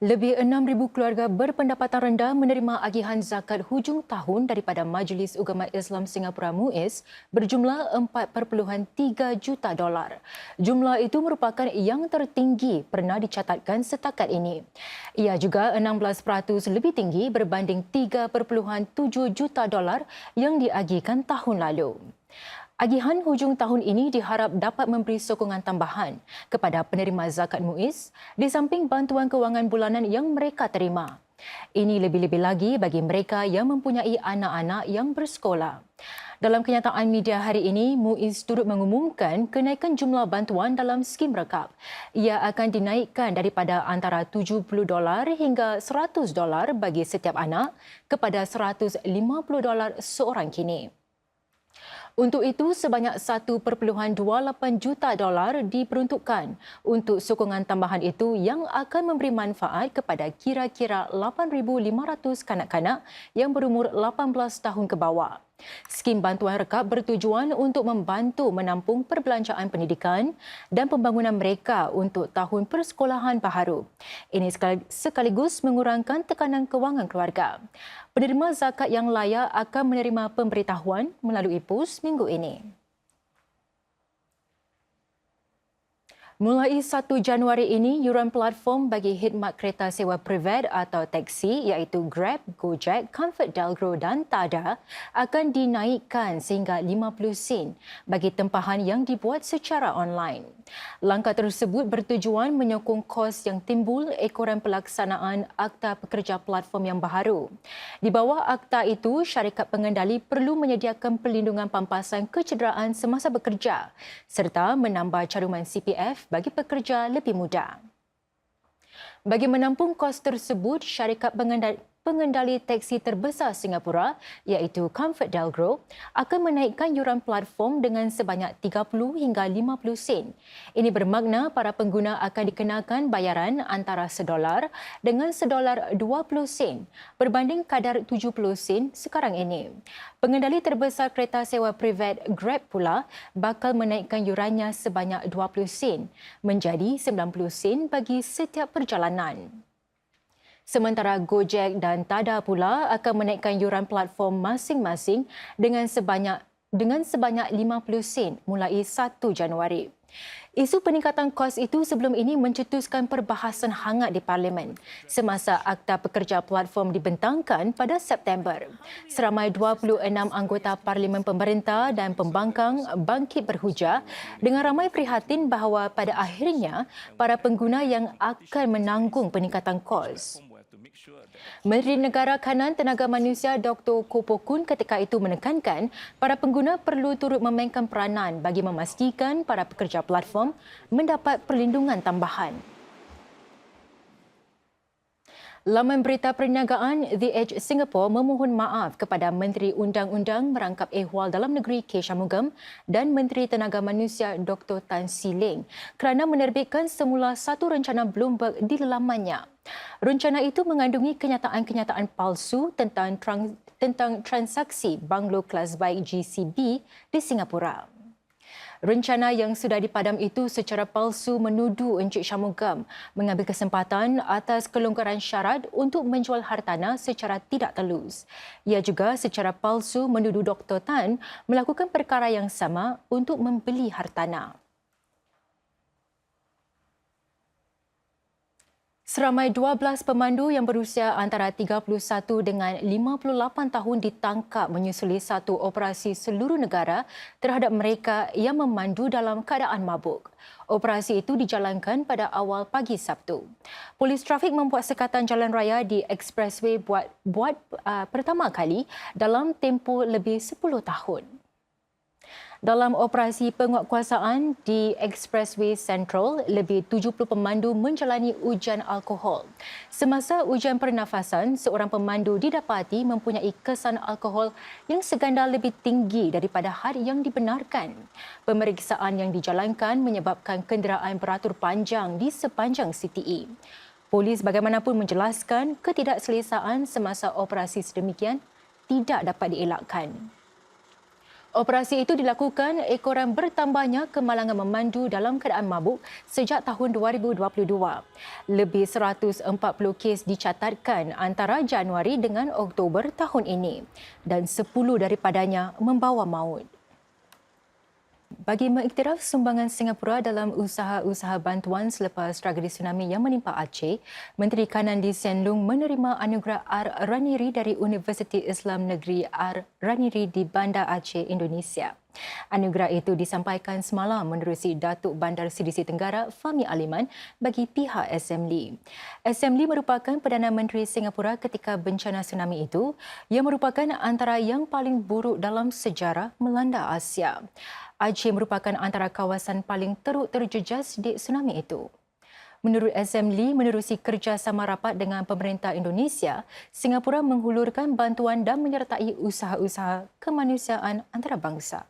Lebih 6,000 keluarga berpendapatan rendah menerima agihan zakat hujung tahun daripada Majlis Ugama Islam Singapura MUIS berjumlah 4.3 juta dolar. Jumlah itu merupakan yang tertinggi pernah dicatatkan setakat ini. Ia juga 16% lebih tinggi berbanding 3.7 juta dolar yang diagihkan tahun lalu. Agihan hujung tahun ini diharap dapat memberi sokongan tambahan kepada penerima zakat MUIS di samping bantuan kewangan bulanan yang mereka terima. Ini lebih-lebih lagi bagi mereka yang mempunyai anak-anak yang bersekolah. Dalam kenyataan media hari ini, MUIS turut mengumumkan kenaikan jumlah bantuan dalam skim rekap. Ia akan dinaikkan daripada antara $70 hingga $100 bagi setiap anak kepada $150 seorang kini. Untuk itu, sebanyak 1.28 juta dolar diperuntukkan untuk sokongan tambahan itu yang akan memberi manfaat kepada kira-kira 8,500 kanak-kanak yang berumur 18 tahun ke bawah. Skim bantuan rekap bertujuan untuk membantu menampung perbelanjaan pendidikan dan pembangunan mereka untuk tahun persekolahan baharu. Ini sekaligus mengurangkan tekanan kewangan keluarga. Penerima zakat yang layak akan menerima pemberitahuan melalui pos minggu ini. Mulai 1 Januari ini, yuran platform bagi khidmat kereta sewa privat atau teksi iaitu Grab, Gojek, ComfortDelGro dan Tada akan dinaikkan sehingga 50 sen bagi tempahan yang dibuat secara online. Langkah tersebut bertujuan menyokong kos yang timbul ekoran pelaksanaan Akta Pekerja Platform yang baharu. Di bawah akta itu, syarikat pengendali perlu menyediakan perlindungan pampasan kecederaan semasa bekerja serta menambah caruman CPF bagi pekerja lebih mudah. Bagi menampung kos tersebut, syarikat pengendali teksi terbesar Singapura iaitu ComfortDelGro akan menaikkan yuran platform dengan sebanyak 30 hingga 50 sen. Ini bermakna para pengguna akan dikenakan bayaran antara $1 dengan $1.20 berbanding kadar 70 sen sekarang ini. Pengendali terbesar kereta sewa privat Grab pula bakal menaikkan yurannya sebanyak 20 sen menjadi 90 sen bagi setiap perjalanan. Sementara Gojek dan Tada pula akan menaikkan yuran platform masing-masing dengan sebanyak 50 sen mulai 1 Januari. Isu peningkatan kos itu sebelum ini mencetuskan perbahasan hangat di Parlimen semasa Akta Pekerja Platform dibentangkan pada September. Seramai 26 anggota Parlimen pemerintah dan pembangkang bangkit berhujah dengan ramai prihatin bahawa pada akhirnya para pengguna yang akan menanggung peningkatan kos. Menteri Negara Kanan Tenaga Manusia Dr. Koh Poh Koon ketika itu menekankan para pengguna perlu turut memainkan peranan bagi memastikan para pekerja platform mendapat perlindungan tambahan. Laman berita perniagaan The Edge Singapore memohon maaf kepada Menteri Undang-Undang Merangkap Ehwal Dalam Negeri K. Shanmugam dan Menteri Tenaga Manusia Dr. Tan See Leng kerana menerbitkan semula satu rencana Bloomberg di lamannya. Rencana itu mengandungi kenyataan-kenyataan palsu tentang transaksi banglo kelas baik GCB di Singapura. Rencana yang sudah dipadam itu secara palsu menuduh Encik Shanmugam mengambil kesempatan atas kelonggaran syarat untuk menjual hartanah secara tidak telus. Ia juga secara palsu menuduh Dr. Tan melakukan perkara yang sama untuk membeli hartanah. Seramai 12 pemandu yang berusia antara 31 dengan 58 tahun ditangkap menyusuli satu operasi seluruh negara terhadap mereka yang memandu dalam keadaan mabuk. Operasi itu dijalankan pada awal pagi Sabtu. Polis trafik membuat sekatan jalan raya di Expressway buat pertama kali dalam tempoh lebih 10 tahun. Dalam operasi penguatkuasaan di Expressway Central, lebih 70 pemandu menjalani ujian alkohol. Semasa ujian pernafasan, seorang pemandu didapati mempunyai kesan alkohol yang seganda lebih tinggi daripada had yang dibenarkan. Pemeriksaan yang dijalankan menyebabkan kenderaan beratur panjang di sepanjang CTE. Polis bagaimanapun menjelaskan ketidakselesaan semasa operasi sedemikian tidak dapat dielakkan. Operasi itu dilakukan ekoran bertambahnya kemalangan memandu dalam keadaan mabuk sejak tahun 2022. Lebih 140 kes dicatatkan antara Januari dengan Oktober tahun ini dan 10 daripadanya membawa maut. Bagi mengiktiraf sumbangan Singapura dalam usaha-usaha bantuan selepas tragedi tsunami yang menimpa Aceh, Menteri Kanan Lee Hsien Loong menerima anugerah R. Raniri dari Universiti Islam Negeri R. Raniri di Banda Aceh, Indonesia. Anugerah itu disampaikan semalam menerusi Datuk Bandar Sidisi Tenggara Fahmi Aliman bagi pihak SML. SML merupakan Perdana Menteri Singapura ketika bencana tsunami itu yang merupakan antara yang paling buruk dalam sejarah melanda Asia. Aceh merupakan antara kawasan paling teruk terjejas di tsunami itu. Menurut SML, menerusi kerjasama rapat dengan pemerintah Indonesia, Singapura menghulurkan bantuan dan menyertai usaha-usaha kemanusiaan antarabangsa.